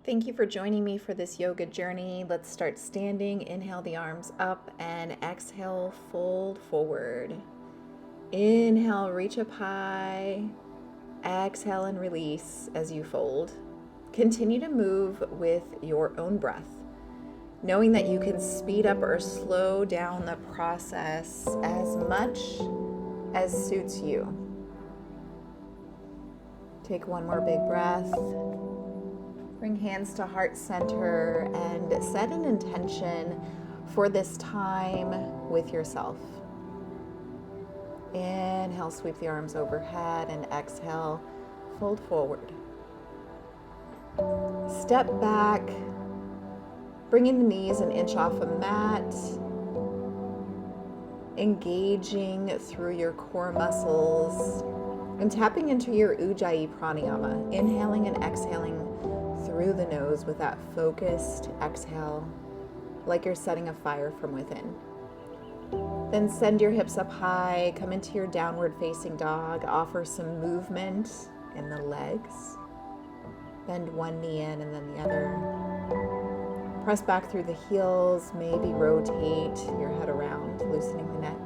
Thank you for joining me for this yoga journey. Let's start standing. Inhale the arms up and exhale, fold forward. Inhale, reach up high. Exhale and release as you fold. Continue to move with your own breath, knowing that you can speed up or slow down the process as much as suits you. Take one more big breath. Bring hands to heart center and set an intention for this time with yourself. Inhale, sweep the arms overhead, and exhale, fold forward. Step back, bringing the knees an inch off a mat, engaging through your core muscles, and tapping into your Ujjayi pranayama, inhaling and exhaling through the nose with that focused exhale, like you're setting a fire from within. Then send your hips up high, come into your downward facing dog, offer some movement in the legs. Bend one knee in and then the other. Press back through the heels, maybe rotate your head around, loosening the neck.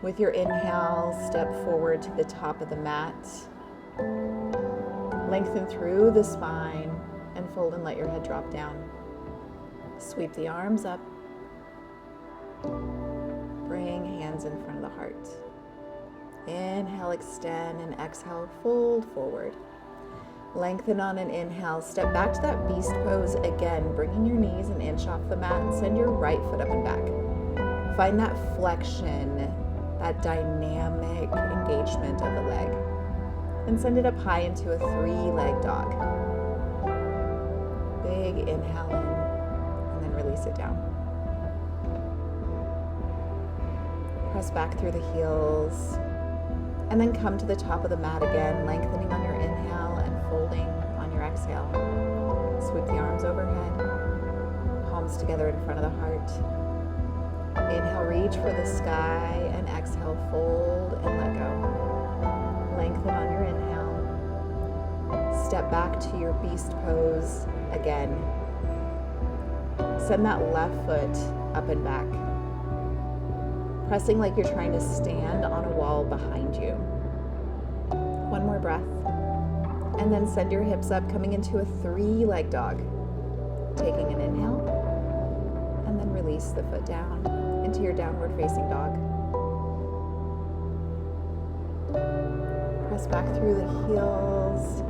With your inhale, step forward to the top of the mat. Lengthen through the spine and fold and let your head drop down. Sweep the arms up. Bring hands in front of the heart. Inhale, extend, and exhale, fold forward. Lengthen on an inhale. Step back to that beast pose again, bringing your knees an inch off the mat and send your right foot up and back. Find that flexion, that dynamic engagement of the leg. And send it up high into a three-leg dog. Big inhale in, and then release it down. Press back through the heels, and then come to the top of the mat again, lengthening on your inhale and folding on your exhale. Sweep the arms overhead, palms together in front of the heart. Inhale, reach for the sky, and exhale, fold and let go. Lengthen on your inhale. Step back to your beast pose again. Send that left foot up and back, pressing like you're trying to stand on a wall behind you. One more breath. And then send your hips up, coming into a three-leg dog. Taking an inhale, and then release the foot down into your downward facing dog. Press back through the heels.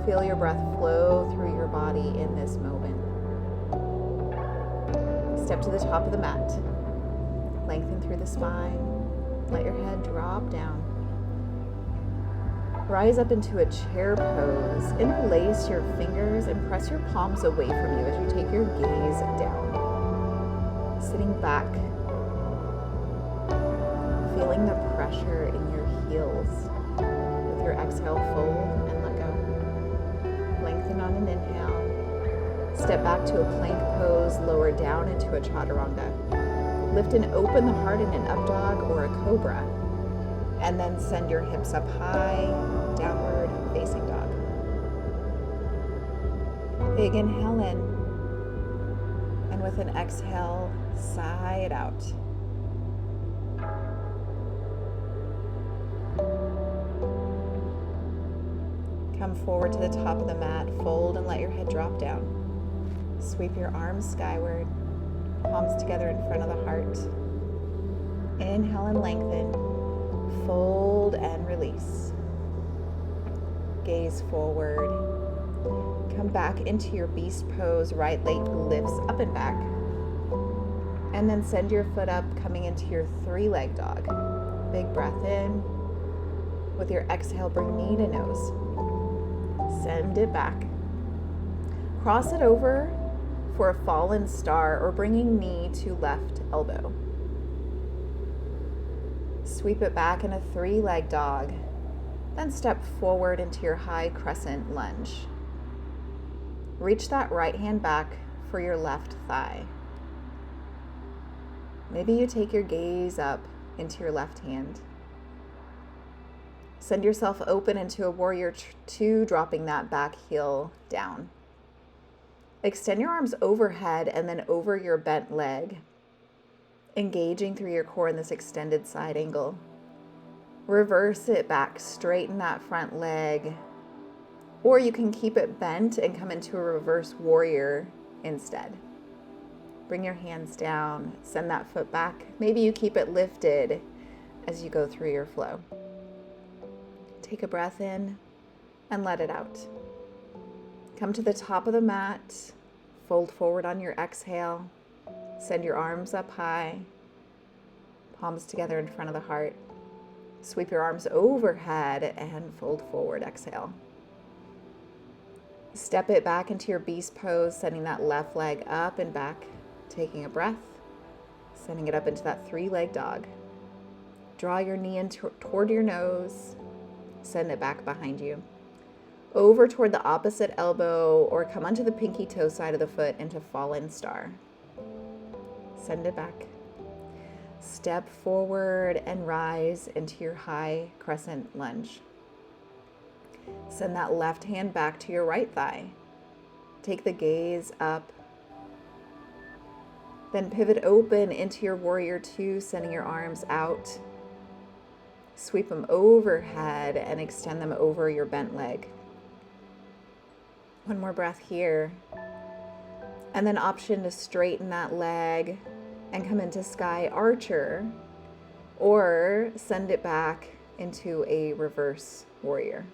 Feel your breath flow through your body in this moment. Step to the top of the mat. Lengthen through the spine. Let your head drop down. Rise up into a chair pose. Interlace your fingers and press your palms away from you as you take your gaze down. Sitting back, feeling the pressure in your heels. With your exhale, fold and let go. Lengthen on an inhale. Step back to a plank pose, lower down into a chaturanga. Lift and open the heart in an up dog or a cobra. And then send your hips up high, downward facing dog. Big inhale in. And with an exhale, sigh it out. Come forward to the top of the mat, fold and let your head drop down. Sweep your arms skyward, palms together in front of the heart. Inhale and lengthen, fold and release. Gaze forward. Come back into your beast pose, right leg lifts up and back. And then send your foot up, coming into your three-leg dog. Big breath in. With your exhale, bring knee to nose. Send it back. Cross it over for a fallen star or bringing knee to left elbow. Sweep it back in a three-leg dog. Then step forward into your high crescent lunge. Reach that right hand back for your left thigh. Maybe you take your gaze up into your left hand. Send yourself open into a warrior two, dropping that back heel down. Extend your arms overhead and then over your bent leg, engaging through your core in this extended side angle. Reverse it back, straighten that front leg, or you can keep it bent and come into a reverse warrior instead. Bring your hands down, send that foot back. Maybe you keep it lifted as you go through your flow. Take a breath in and let it out. Come to the top of the mat, fold forward on your exhale, send your arms up high, palms together in front of the heart. Sweep your arms overhead and fold forward, exhale. Step it back into your beast pose, sending that left leg up and back, taking a breath, sending it up into that three-leg dog. Draw your knee in toward your nose, send it back behind you. Over toward the opposite elbow, or come onto the pinky toe side of the foot into fallen star. Send it back. Step forward and rise into your high crescent lunge. Send that left hand back to your right thigh. Take the gaze up. Then pivot open into your warrior two, sending your arms out. Sweep them overhead and extend them over your bent leg. One more breath here. And then option to straighten that leg and come into sky archer, or send it back into a reverse warrior.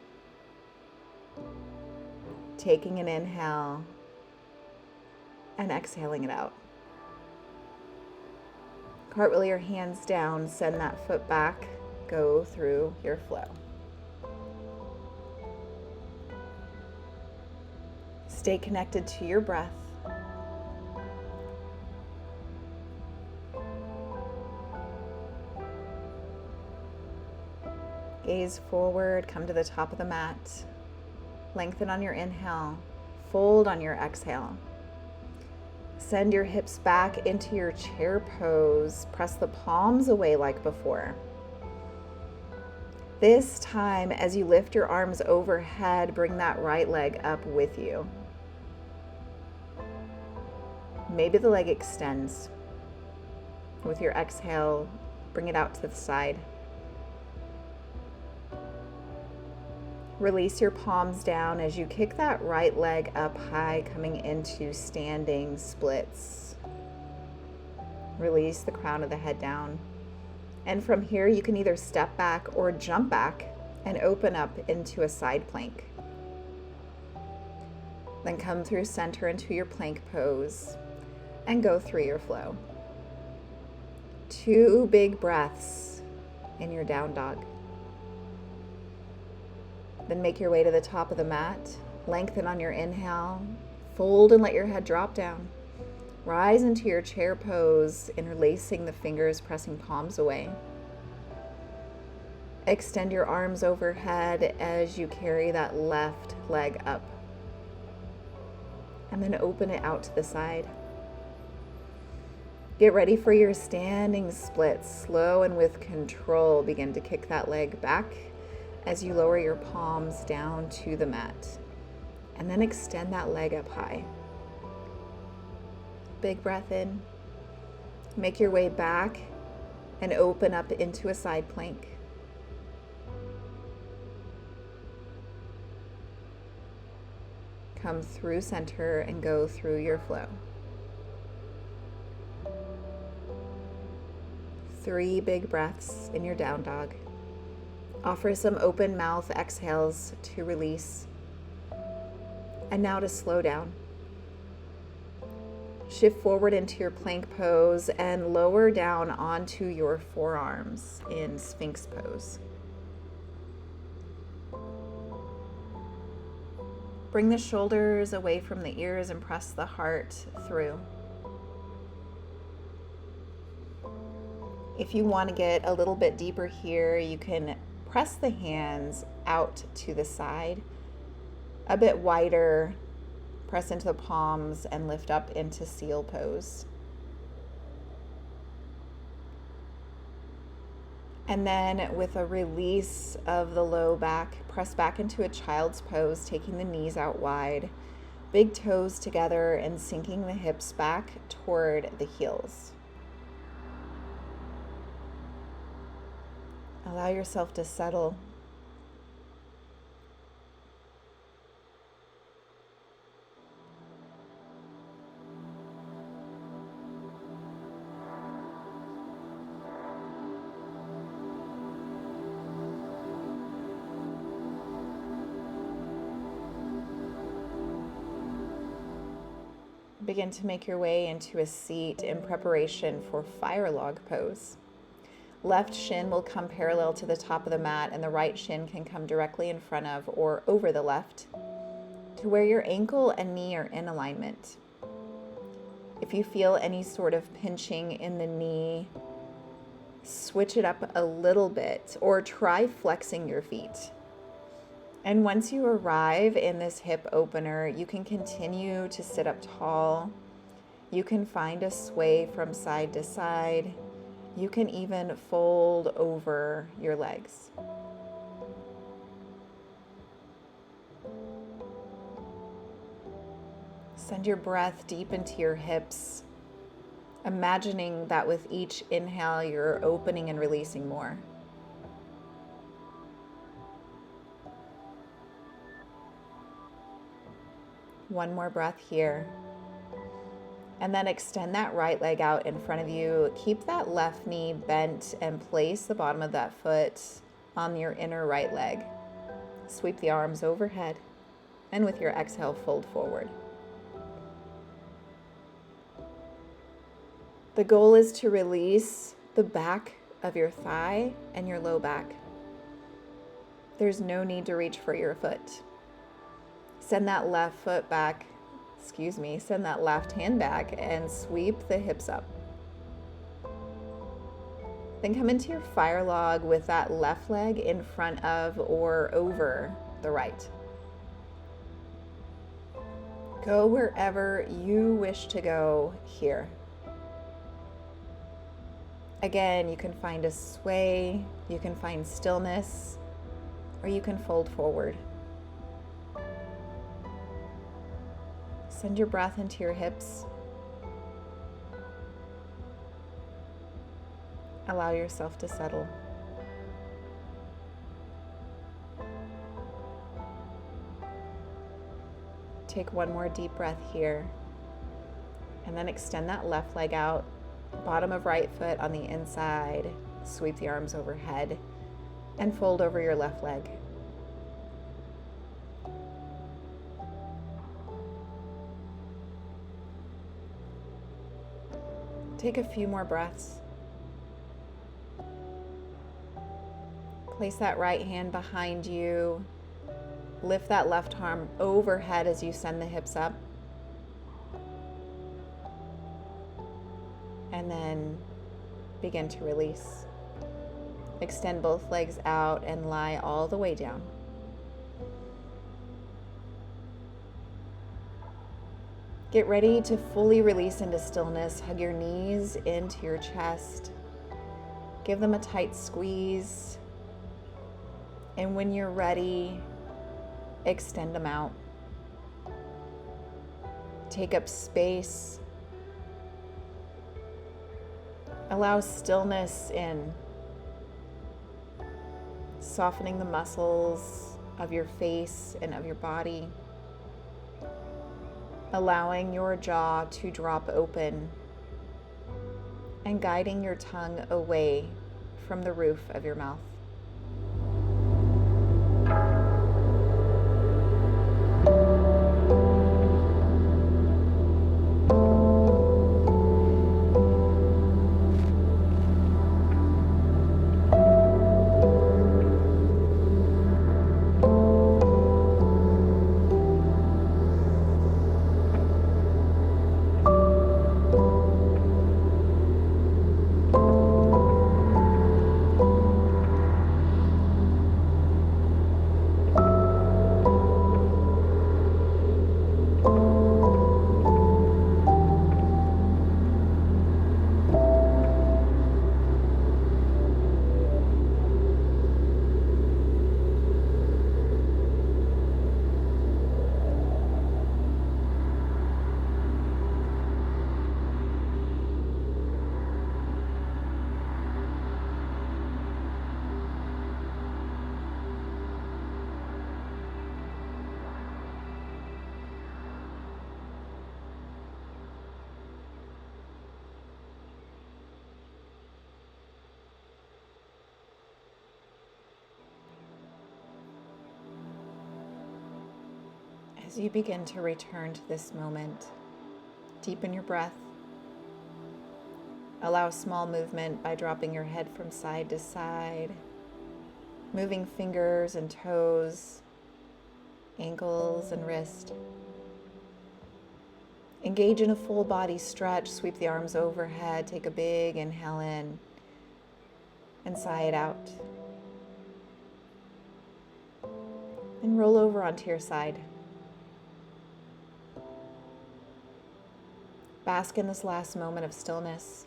Taking an inhale and exhaling it out. Cartwheel your hands down, send that foot back, go through your flow. Stay connected to your breath. Gaze forward, come to the top of the mat. Lengthen on your inhale, fold on your exhale. Send your hips back into your chair pose. Press the palms away like before. This time, as you lift your arms overhead, bring that right leg up with you. Maybe the leg extends. With your exhale, bring it out to the side. Release your palms down as you kick that right leg up high, coming into standing splits. Release the crown of the head down. And from here, you can either step back or jump back and open up into a side plank. Then come through center into your plank pose and go through your flow. 2 big breaths in your down dog. Then make your way to the top of the mat. Lengthen on your inhale. Fold and let your head drop down. Rise into your chair pose, interlacing the fingers, pressing palms away. Extend your arms overhead as you carry that left leg up. And then open it out to the side. Get ready for your standing splits. Slow and with control, begin to kick that leg back as you lower your palms down to the mat. And then extend that leg up high. Big breath in. Make your way back and open up into a side plank. Come through center and go through your flow. 3 big breaths in your down dog. Offer some open mouth exhales to release. And now to slow down. Shift forward into your plank pose and lower down onto your forearms in Sphinx pose. Bring the shoulders away from the ears and press the heart through. If you want to get a little bit deeper here, you can press the hands out to the side, a bit wider. Press into the palms and lift up into seal pose. And then with a release of the low back, press back into a child's pose, taking the knees out wide, big toes together, and sinking the hips back toward the heels. Allow yourself to settle. Begin to make your way into a seat in preparation for fire log pose. Left shin will come parallel to the top of the mat, and the right shin can come directly in front of or over the left to where your ankle and knee are in alignment. If you feel any sort of pinching in the knee, switch it up a little bit or try flexing your feet. And once you arrive in this hip opener, you can continue to sit up tall. You can find a sway from side to side. You can even fold over your legs. Send your breath deep into your hips, imagining that with each inhale, you're opening and releasing more. One more breath here. And then extend that right leg out in front of you. Keep that left knee bent and place the bottom of that foot on your inner right leg. Sweep the arms overhead. And with your exhale, fold forward. The goal is to release the back of your thigh and your low back. There's no need to reach for your foot. Send that left foot back, send that left hand back and sweep the hips up. Then come into your fire log with that left leg in front of or over the right. Go wherever you wish to go here. Again, you can find a sway, you can find stillness, or you can fold forward. Send your breath into your hips. Allow yourself to settle. Take one more deep breath here. And then extend that left leg out. Bottom of right foot on the inside. Sweep the arms overhead and fold over your left leg. Take a few more breaths. Place that right hand behind you. Lift that left arm overhead as you send the hips up. And then begin to release. Extend both legs out and lie all the way down. Get ready to fully release into stillness. Hug your knees into your chest. Give them a tight squeeze. And when you're ready, extend them out. Take up space. Allow stillness in. Softening the muscles of your face and of your body. Allowing your jaw to drop open and guiding your tongue away from the roof of your mouth. As you begin to return to this moment, deepen your breath. Allow small movement by dropping your head from side to side, moving fingers and toes, ankles and wrist. Engage in a full body stretch. Sweep the arms overhead. Take a big inhale in and sigh it out. And roll over onto your side. Bask in this last moment of stillness.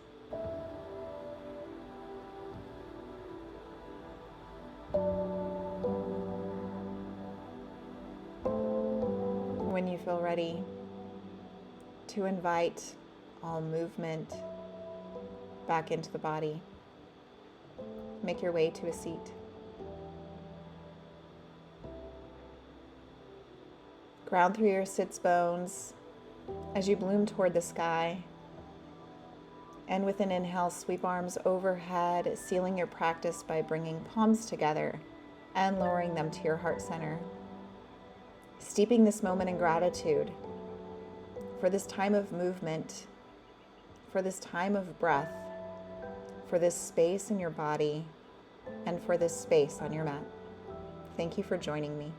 When you feel ready to invite all movement back into the body, make your way to a seat. Ground through your sits bones as you bloom toward the sky. And with an inhale, sweep arms overhead, sealing your practice by bringing palms together and lowering them to your heart center. Steeping this moment in gratitude for this time of movement, for this time of breath, for this space in your body, and for this space on your mat. Thank you for joining me.